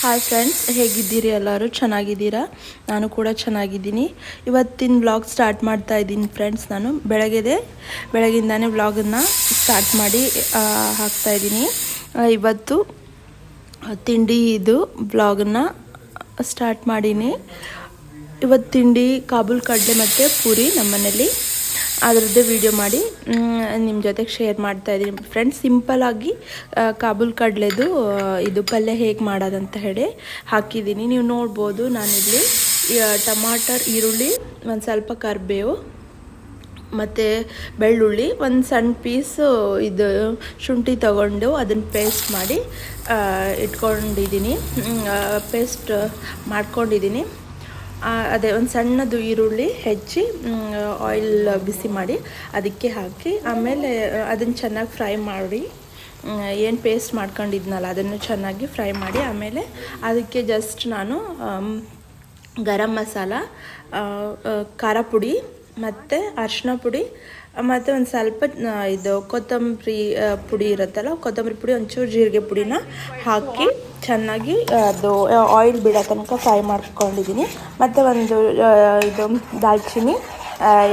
Hi friends, ಹೇಗಿದ್ದೀರಿ? ಎಲ್ಲರೂ ಚೆನ್ನಾಗಿದ್ದೀರಾ? ನಾನು ಕೂಡ ಚೆನ್ನಾಗಿದ್ದೀನಿ. ಇವತ್ತಿನ ವ್ಲಾಗ್ ಸ್ಟಾರ್ಟ್ ಮಾಡ್ತಾ ಇದ್ದೀನಿ ಫ್ರೆಂಡ್ಸ್. ನಾನು ಬೆಳಗಿಂದಾನೇ ವ್ಲಾಗನ್ನು ಸ್ಟಾರ್ಟ್ ಮಾಡಿ ಹಾಕ್ತಾಯಿದ್ದೀನಿ. ಇವತ್ತು ತಿಂಡಿ ಇದು ವ್ಲಾಗನ್ನು ಸ್ಟಾರ್ಟ್ ಮಾಡೀನಿ. ಇವತ್ತು ತಿಂಡಿ ಕಾಬೂಲ್ ಕಡಲೆ ಮತ್ತು ಪೂರಿ ನಮ್ಮನೇಲಿ. ಅದರದ್ದೇ ವಿಡಿಯೋ ಮಾಡಿ ನಿಮ್ಮ ಜೊತೆಗೆ ಶೇರ್ ಮಾಡ್ತಾಯಿದ್ದೀನಿ ಫ್ರೆಂಡ್ಸ್. ಸಿಂಪಲ್ಲಾಗಿ ಕಾಬೂಲ್ ಕಡಲೆದು ಇದು ಪಲ್ಯ ಹೇಗೆ ಮಾಡೋದಂತ ಹೇಳಿ ಹಾಕಿದ್ದೀನಿ. ನೀವು ನೋಡ್ಬೋದು, ನಾನಿಲ್ಲಿ ಟಮಾಟರ್, ಈರುಳ್ಳಿ, ಒಂದು ಸ್ವಲ್ಪ ಕರಿಬೇವು ಮತ್ತು ಬೆಳ್ಳುಳ್ಳಿ, ಒಂದು ಸಣ್ಣ ಪೀಸು ಇದು ಶುಂಠಿ ತಗೊಂಡು ಅದನ್ನು ಪೇಸ್ಟ್ ಮಾಡಿ ಪೇಸ್ಟ್ ಮಾಡ್ಕೊಂಡಿದ್ದೀನಿ. ಅದೇ ಒಂದು ಸಣ್ಣದು ಈರುಳ್ಳಿ ಹೆಚ್ಚಿ ಆಯಿಲ್ ಬಿಸಿ ಮಾಡಿ ಅದಕ್ಕೆ ಹಾಕಿ, ಆಮೇಲೆ ಅದನ್ನು ಚೆನ್ನಾಗಿ ಫ್ರೈ ಮಾಡಿ, ಏನು ಪೇಸ್ಟ್ ಮಾಡ್ಕೊಂಡಿದ್ನಲ್ಲ ಅದನ್ನು ಚೆನ್ನಾಗಿ ಫ್ರೈ ಮಾಡಿ, ಆಮೇಲೆ ಅದಕ್ಕೆ ಜಸ್ಟ್ ನಾನು ಗರಂ ಮಸಾಲ, ಖಾರ ಪುಡಿ ಮತ್ತು ಅರಿಶಿನ ಪುಡಿ ಮತ್ತು ಒಂದು ಸ್ವಲ್ಪ ಇದು ಕೊತ್ತಂಬರಿ ಪುಡಿ ಇರುತ್ತಲ್ಲ, ಕೊತ್ತಂಬರಿ ಪುಡಿ, ಒಂಚೂರು ಜೀರಿಗೆ ಪುಡಿನ ಹಾಕಿ ಚೆನ್ನಾಗಿ ಅದು ಆಯಿಲ್ ಬಿಡೋ ತನಕ ಫ್ರೈ ಮಾಡ್ಕೊಂಡಿದ್ದೀನಿ. ಮತ್ತು ಒಂದು ಇದು ದಾಲ್ಚಿನ್ನಿ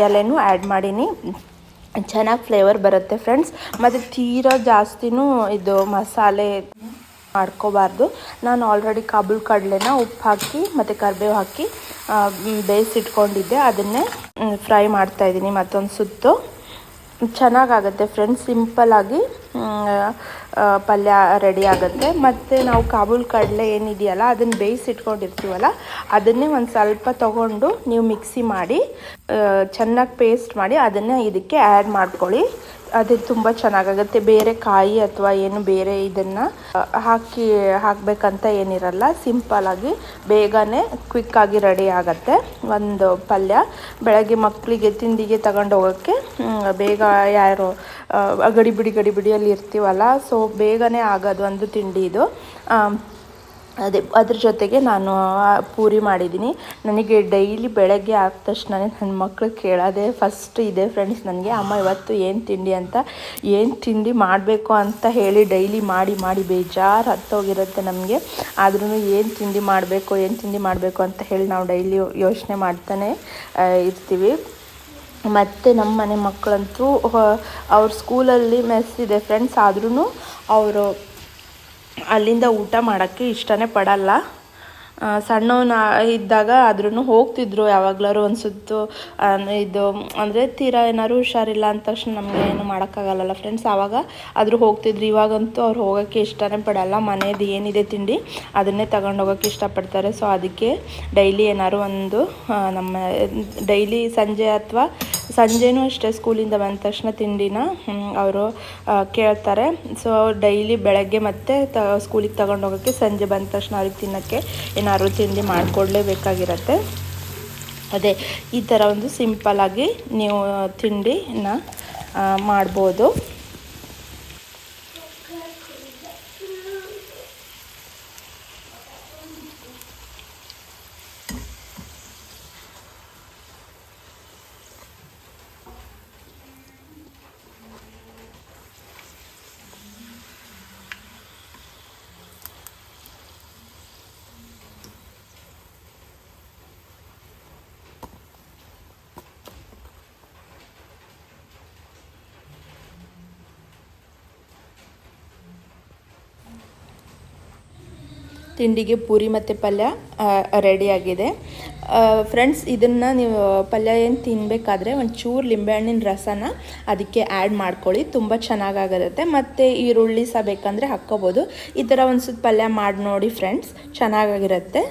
ಎಲೆನೂ ಆ್ಯಡ್ ಮಾಡೀನಿ. ಚೆನ್ನಾಗಿ ಫ್ಲೇವರ್ ಬರುತ್ತೆ ಫ್ರೆಂಡ್ಸ್. ಮತ್ತು ತೀರಾ ಜಾಸ್ತಿನೂ ಇದು ಮಸಾಲೆ ಮಾಡ್ಕೋಬಾರ್ದು. ನಾನು ಆಲ್ರೆಡಿ ಕಾಬೂಲ್ ಕಡಲೆನ ಉಪ್ಪು ಹಾಕಿ ಮತ್ತು ಕರಿಬೇವು ಹಾಕಿ ಬೇಯಿಸಿಟ್ಕೊಂಡಿದ್ದೆ, ಅದನ್ನೇ ಫ್ರೈ ಮಾಡ್ತಾಯಿದ್ದೀನಿ. ಮತ್ತೊಂದು ಸುತ್ತು ಚೆನ್ನಾಗಾಗುತ್ತೆ ಫ್ರೆಂಡ್ಸ್. ಸಿಂಪಲ್ಲಾಗಿ ಪಲ್ಯ ರೆಡಿ ಆಗುತ್ತೆ. ಮತ್ತು ನಾವು ಕಾಬೂಲ್ ಕಡಲೆ ಏನಿದೆಯಲ್ಲ ಅದನ್ನು ಬೇಯಿಸಿಟ್ಕೊಂಡಿರ್ತೀವಲ್ಲ, ಅದನ್ನೇ ಒಂದು ಸ್ವಲ್ಪ ತೊಗೊಂಡು ನೀವು ಮಿಕ್ಸಿ ಮಾಡಿ ಚೆನ್ನಾಗಿ ಪೇಸ್ಟ್ ಮಾಡಿ ಅದನ್ನು ಇದಕ್ಕೆ ಆ್ಯಡ್ ಮಾಡ್ಕೊಳ್ಳಿ. ಅದು ತುಂಬ ಚೆನ್ನಾಗಾಗುತ್ತೆ. ಬೇರೆ ಕಾಯಿ ಅಥವಾ ಏನು ಬೇರೆ ಇದನ್ನು ಹಾಕಬೇಕಂತ ಏನಿರಲ್ಲ. ಸಿಂಪಲ್ಲಾಗಿ ಬೇಗನೆ ಕ್ವಿಕ್ಕಾಗಿ ರೆಡಿ ಆಗುತ್ತೆ ಒಂದು ಪಲ್ಯ. ಬೆಳಗ್ಗೆ ಮಕ್ಕಳಿಗೆ ತಿಂಡಿಗೆ ತಗೊಂಡು ಹೋಗೋಕ್ಕೆ ಬೇಗ, ಯಾರು ಗಡಿಬಿಡಿಯಲ್ಲಿ ಇರ್ತೀವಲ್ಲ, ಸೊ ಬೇಗನೆ ಆಗೋದು ಒಂದು ತಿಂಡಿ ಇದು. ಅದ್ರ ಜೊತೆಗೆ ನಾನು ಪೂರಿ ಮಾಡಿದ್ದೀನಿ. ನನಗೆ ಡೈಲಿ ಬೆಳಗ್ಗೆ ಆದ ತಕ್ಷಣ ನನ್ನ ಮಕ್ಕಳು ಕೇಳೋದೇ ಫಸ್ಟ್ ಇದೆ ಫ್ರೆಂಡ್ಸ್ ನನಗೆ, ಅಮ್ಮ ಇವತ್ತು ಏನು ತಿಂಡಿ ಅಂತ. ಏನು ತಿಂಡಿ ಮಾಡಬೇಕು ಅಂತ ಹೇಳಿ ಡೈಲಿ ಮಾಡಿ ಬೇಜಾರು ಹತ್ತೋಗಿರುತ್ತೆ ನಮಗೆ. ಆದ್ರೂ ಏನು ತಿಂಡಿ ಮಾಡಬೇಕು ಅಂತ ಹೇಳಿ ನಾವು ಡೈಲಿ ಯೋಚನೆ ಮಾಡ್ತಾನೆ ಇರ್ತೀವಿ. ಮತ್ತು ನಮ್ಮ ಮನೆ ಮಕ್ಕಳಂತೂ ಅವ್ರ ಸ್ಕೂಲಲ್ಲಿ ಮೆಸ್ ಇದೆ ಫ್ರೆಂಡ್ಸ್, ಆದ್ರೂ ಅವರು ಅಲ್ಲಿಂದ ಊಟ ಮಾಡೋಕ್ಕೆ ಇಷ್ಟನೇ ಪಡಲ್ಲ. ಸಣ್ಣವನ ಇದ್ದಾಗ ಆದ್ರೂ ಹೋಗ್ತಿದ್ರು ಯಾವಾಗ್ಲಾರು ಒಂದು ಸುತ್ತು. ಇದು ಅಂದರೆ ತೀರಾ ಏನಾದ್ರು ಹುಷಾರಿಲ್ಲ ಅಂದ ತಕ್ಷಣ ನಮಗೆ ಏನು ಮಾಡೋಕ್ಕಾಗಲ್ಲ ಫ್ರೆಂಡ್ಸ್, ಆವಾಗ ಆದರೂ ಹೋಗ್ತಿದ್ರು. ಇವಾಗಂತೂ ಅವ್ರು ಹೋಗೋಕ್ಕೆ ಇಷ್ಟನೇ ಪಡಲ್ಲ. ಮನೇದು ಏನಿದೆ ತಿಂಡಿ ಅದನ್ನೇ ತಗೊಂಡು ಹೋಗೋಕ್ಕೆ ಇಷ್ಟಪಡ್ತಾರೆ. ಸೊ ಅದಕ್ಕೆ ಡೈಲಿ ಏನಾದ್ರು ಒಂದು ಡೈಲಿ ಸಂಜೆನೂ ಅಷ್ಟೇ, ಸ್ಕೂಲಿಂದ ಬಂದ ತಕ್ಷಣ ತಿಂಡಿನ ಅವರು ಕೇಳ್ತಾರೆ. ಸೊ ಡೈಲಿ ಬೆಳಗ್ಗೆ ಮತ್ತು ಸ್ಕೂಲಿಗೆ ತಗೊಂಡು ಹೋಗೋಕ್ಕೆ, ಸಂಜೆ ಬಂದ ತಕ್ಷಣ ಅವ್ರಿಗೆ ತಿನ್ನೋಕ್ಕೆ ಏನಾದ್ರು ತಿಂಡಿ ಮಾಡಿಕೊಡ್ಲೇಬೇಕಾಗಿರತ್ತೆ. ಅದೇ ಈ ಥರ ಒಂದು ಸಿಂಪಲ್ಲಾಗಿ ನೀವು ತಿಂಡಿನ ಮಾಡ್ಬೋದು. ತಿಂಡಿಗೆ ಪೂರಿ ಮತ್ತು ಪಲ್ಯ ರೆಡಿಯಾಗಿದೆ ಫ್ರೆಂಡ್ಸ್. ಇದನ್ನು ನೀವು ಪಲ್ಯ ಏನು ತಿನ್ನಬೇಕಾದ್ರೆ ಒಂಚೂರು ಲಿಂಬೆಹಣ್ಣಿನ ರಸನ ಅದಕ್ಕೆ ಆ್ಯಡ್ ಮಾಡ್ಕೊಳ್ಳಿ, ತುಂಬ ಚೆನ್ನಾಗಾಗಿರುತ್ತೆ. ಮತ್ತು ಈರುಳ್ಳಿ ಸಹ ಬೇಕಂದರೆ ಹಾಕ್ಕೋಬೋದು. ಈ ಥರ ಒಂದು ಸುತ್ತ ಪಲ್ಯ ಮಾಡಿ ನೋಡಿ ಫ್ರೆಂಡ್ಸ್, ಚೆನ್ನಾಗಿರುತ್ತೆ.